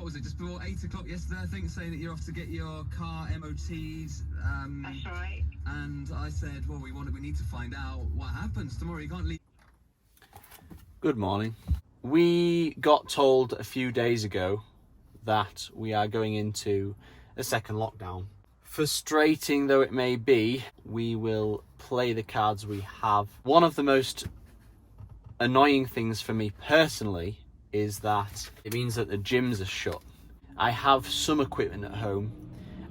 was it, just before 8 o'clock yesterday, I think, saying that you're off to get your car MOT'd. That's right. And I said, well, we need to find out what happens tomorrow. You can't leave. Good morning. We got told a few days ago that we are going into a second lockdown. Frustrating though it may be, we will play the cards we have. One of the most annoying things for me personally is that it means that the gyms are shut. I have some equipment at home,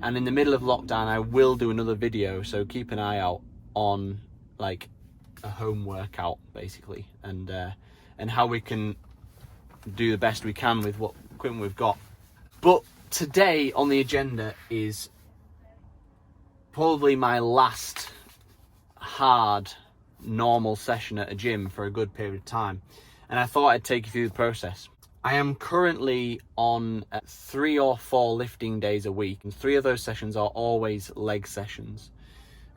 and in the middle of lockdown I will do another video, so keep an eye out on like a home workout basically, and how we can do the best we can with what equipment we've got. But today on the agenda is probably my last hard normal session at a gym for a good period of time, and I thought I'd take you through the process. I am currently on 3 or 4 lifting days a week, and 3 of those sessions are always leg sessions,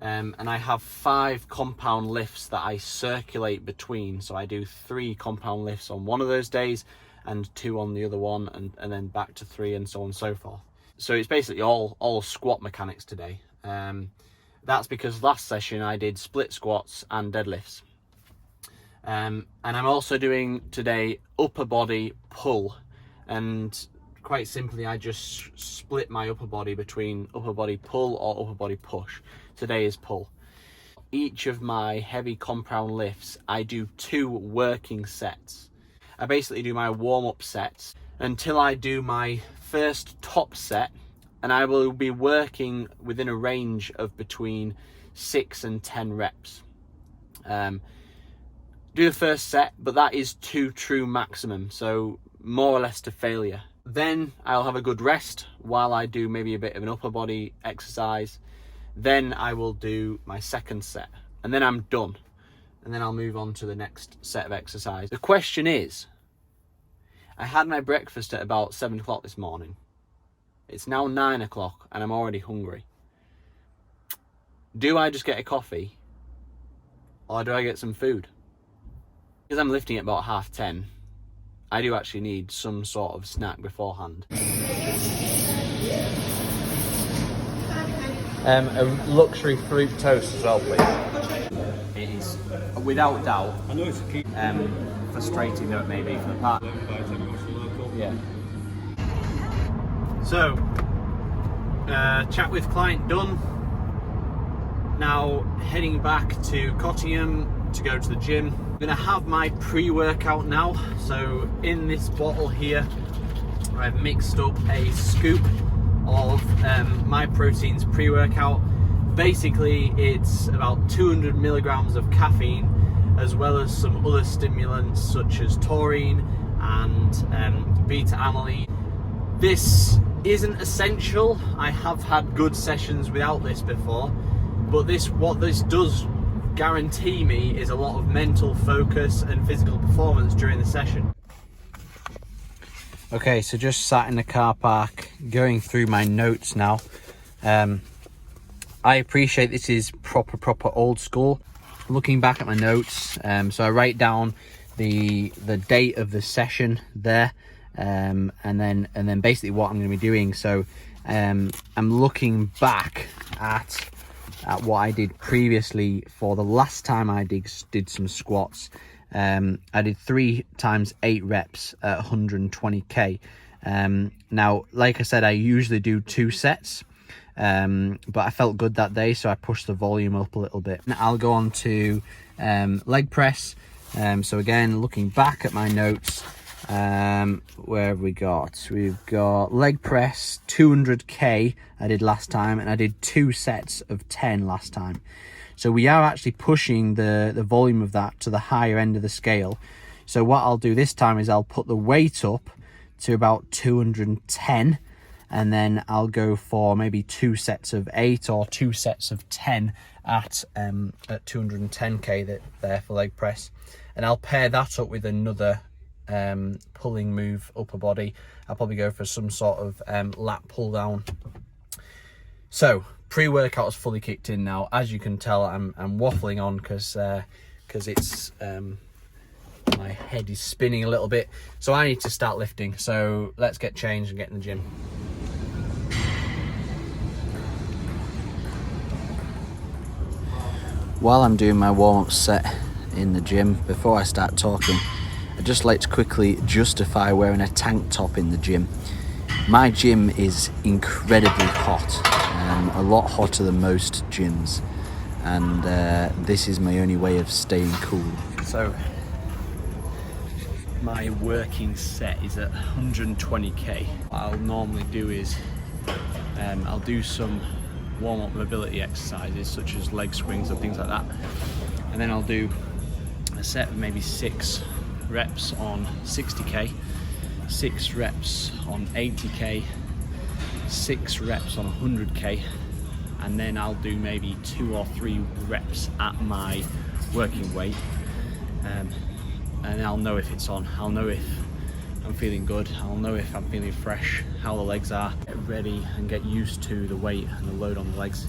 and I have 5 compound lifts that I circulate between. So I do 3 compound lifts on one of those days and 2 on the other one, and then back to 3, and so on and so forth. So it's basically all squat mechanics today. That's because last session I did split squats and deadlifts. And I'm also doing today upper body pull, and quite simply I just split my upper body between upper body pull or upper body push. Today is pull. Each of my heavy compound lifts I do 2 working sets. I basically do my warm-up sets until I do my first top set, and I will be working within a range of between 6 and 10 reps. Do the first set, but that is to true maximum, so more or less to failure. Then I'll have a good rest while I do maybe a bit of an upper body exercise. Then I will do my second set, and then I'm done. And then I'll move on to the next set of exercise. The question is, I had my breakfast at about 7 o'clock this morning. It's now 9 o'clock and I'm already hungry. Do I just get a coffee, or do I get some food? Because I'm lifting at about 10:30, I do actually need some sort of snack beforehand. A luxury fruit toast as well, please. It is, without doubt, I know it's a key. Frustrating though it may be for the part. Yeah. So, chat with client done. Now heading back to Cottingham to go to the gym. I'm gonna have my pre-workout now. So in this bottle here, I've mixed up a scoop of my protein's pre-workout. Basically, it's about 200 milligrams of caffeine, as well as some other stimulants such as taurine and beta-amyloid. This isn't essential. I have had good sessions without this before, but what this does guarantee me is a lot of mental focus and physical performance during the session. Okay, so just sat in the car park going through my notes now. I appreciate this is proper old school. Looking back at my notes, so I write down the date of the session there, and then basically what I'm going to be doing. So I'm looking back at what I did previously for the last time I did some squats. I did 3 times 8 reps at 120k. Now, like I said, I usually do 2 sets, but I felt good that day, so I pushed the volume up a little bit. Now I'll go on to leg press. So again, looking back at my notes, where have we got? We've got leg press 200k I did last time, and I did 2 sets of 10 last time. So we are actually pushing the volume of that to the higher end of the scale. So what I'll do this time is I'll put the weight up to about 210, and then I'll go for maybe 2 sets of 8 or 2 sets of 10 at 210k there for leg press. And I'll pair that up with another pulling move, upper body. I'll probably go for some sort of lat pull down. So pre-workout is fully kicked in now. As you can tell, I'm waffling on because it's My head is spinning a little bit, so I need to start lifting. So let's get changed and get in the gym. While I'm doing my warm-up set in the gym, before I start talking, I'd just like to quickly justify wearing a tank top in the gym. My gym is incredibly hot, a lot hotter than most gyms, and this is my only way of staying cool. So my working set is at 120k. What I'll normally do is I'll do some warm-up mobility exercises such as leg swings and things like that, and then I'll do a set of maybe 6 reps on 60k, 6 reps on 80k, 6 reps on 100k, and then I'll do maybe 2 or 3 reps at my working weight, and I'll know if it's on. I'll know if I'm feeling good, I'll know if I'm feeling fresh, how the legs are, get ready and get used to the weight and the load on the legs,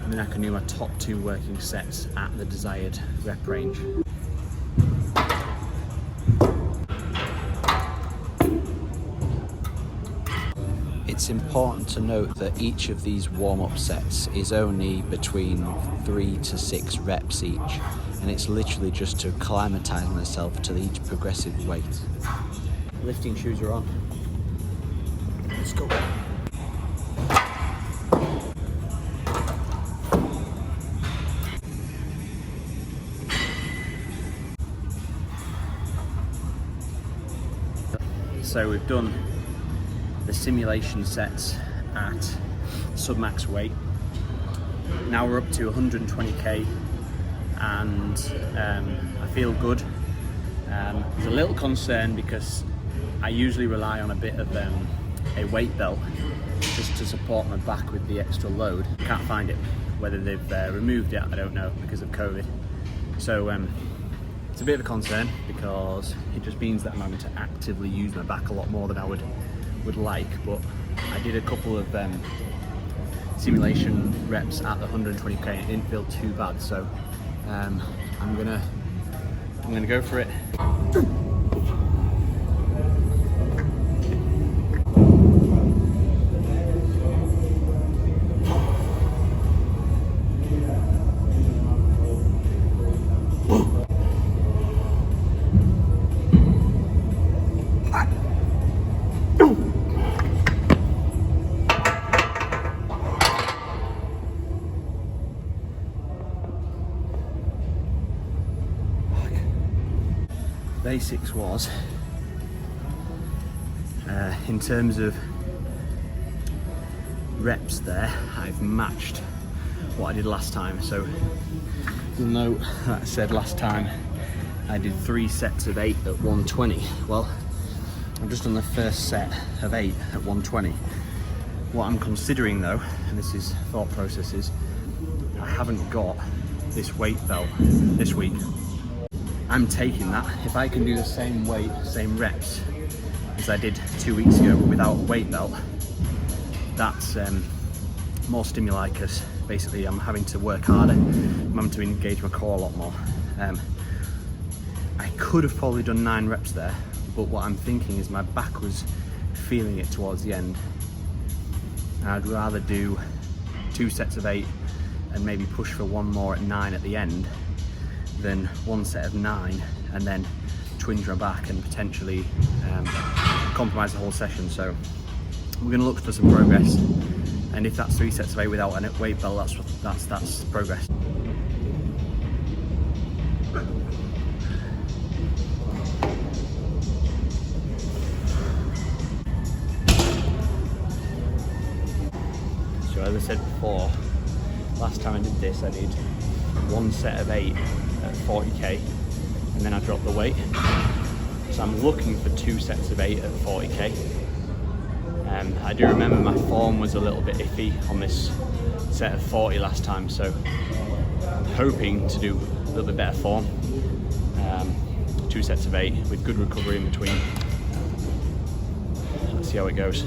and then I can do my top 2 working sets at the desired rep range. It's important to note that each of these warm-up sets is only between 3 to 6 reps each, and it's literally just to acclimatise myself to each progressive weight. Lifting shoes are on. Let's go. So we've done the simulation sets at sub-max weight. Now we're up to 120k, and I feel good. There's a little concern because I usually rely on a bit of a weight belt just to support my back with the extra load. Can't find it. Whether they've removed it, I don't know, because of COVID. So it's a bit of a concern because it just means that I'm having to actively use my back a lot more than I would like. But I did a couple of simulation reps at the 120k and it didn't feel too bad. So I'm gonna go for it. Basics was, in terms of reps there, I've matched what I did last time. So you'll note that I said last time I did 3 sets of 8 at 120. Well, I've just done the first set of 8 at 120. What I'm considering though, and this is thought process, is I haven't got this weight belt this week. I'm taking that. If I can do the same weight, same reps as I did 2 weeks ago without a weight belt, that's more stimuli, because basically I'm having to work harder. I'm having to engage my core a lot more. I could have probably done 9 reps there, but what I'm thinking is my back was feeling it towards the end. I'd rather do 2 sets of 8 and maybe push for 1 more at 9 at the end, than 1 set of 9 and then twinge my back and potentially compromise the whole session. So we're going to look for some progress, and if that's 3 sets of 8 without a weight belt, that's progress. So as I said before, last time I did this, I did 1 set of 8 at 40k, and then I dropped the weight. So I'm looking for 2 sets of 8 at 40k. I do remember my form was a little bit iffy on this set of 40 last time, so I'm hoping to do a little bit better form. 2 sets of 8 with good recovery in between. Let's see how it goes.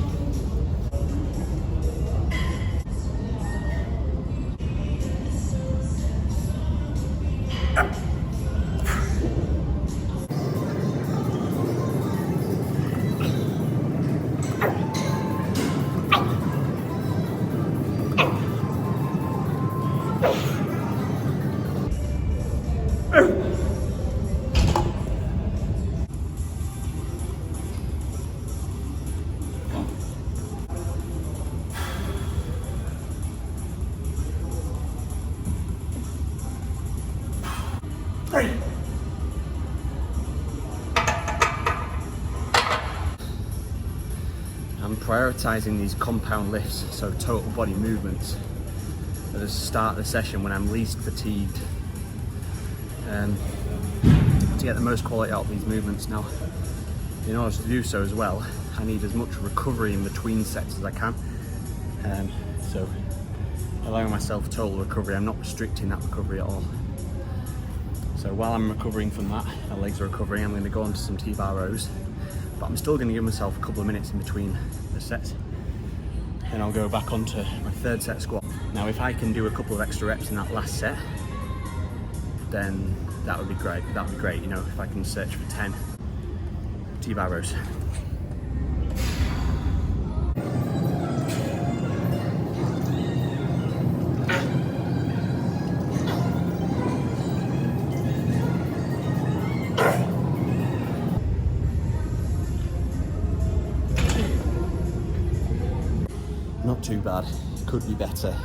I'm prioritising these compound lifts, so total body movements, at the start of the session when I'm least fatigued, to get the most quality out of these movements. Now, in order to do so as well, I need as much recovery in between sets as I can. So allowing myself total recovery, I'm not restricting that recovery at all. So while I'm recovering from that, my legs are recovering, I'm going to go on to some T-bar rows, but I'm still going to give myself a couple of minutes in between the sets. Then I'll go back onto my third set squat. Now if I can do a couple of extra reps in that last set, then that would be great. That would be great, you know, if I can search for 10 T-bar rows. Not too bad, could be better.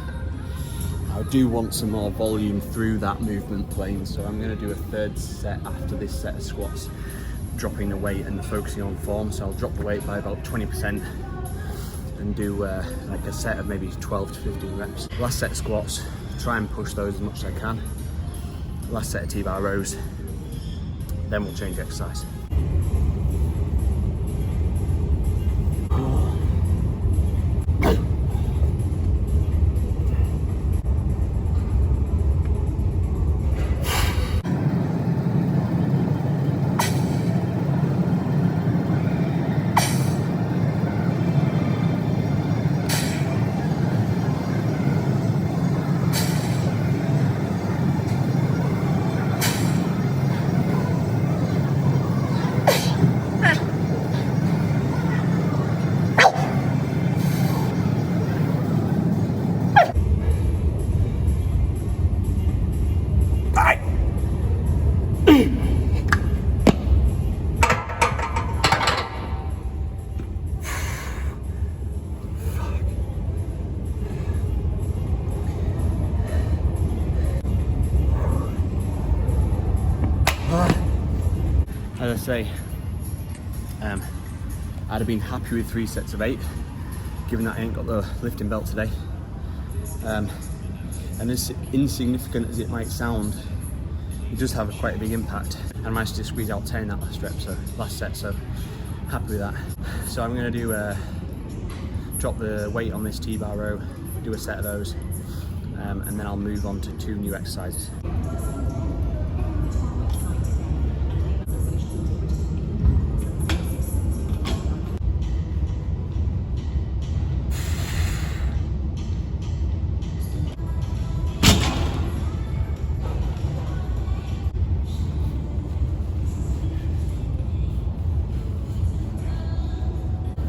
I do want some more volume through that movement plane, so I'm going to do a third set after this set of squats, dropping the weight and focusing on form. So I'll drop the weight by about 20% and do like a set of maybe 12 to 15 reps. Last set of squats, try and push those as much as I can. Last set of T-bar rows, then we'll change exercise. As I say, I'd have been happy with 3 sets of 8, given that I ain't got the lifting belt today. And as insignificant as it might sound, it does have quite a big impact. I managed to squeeze out 10 in that last set, so happy with that. So I'm going to do drop the weight on this T-bar row, do a set of those, and then I'll move on to 2 new exercises.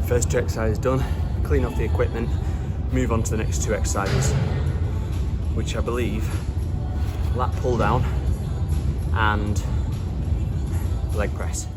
First 2 exercises done, clean off the equipment, move on to the next 2 exercises, which I believe lat pull down and leg press.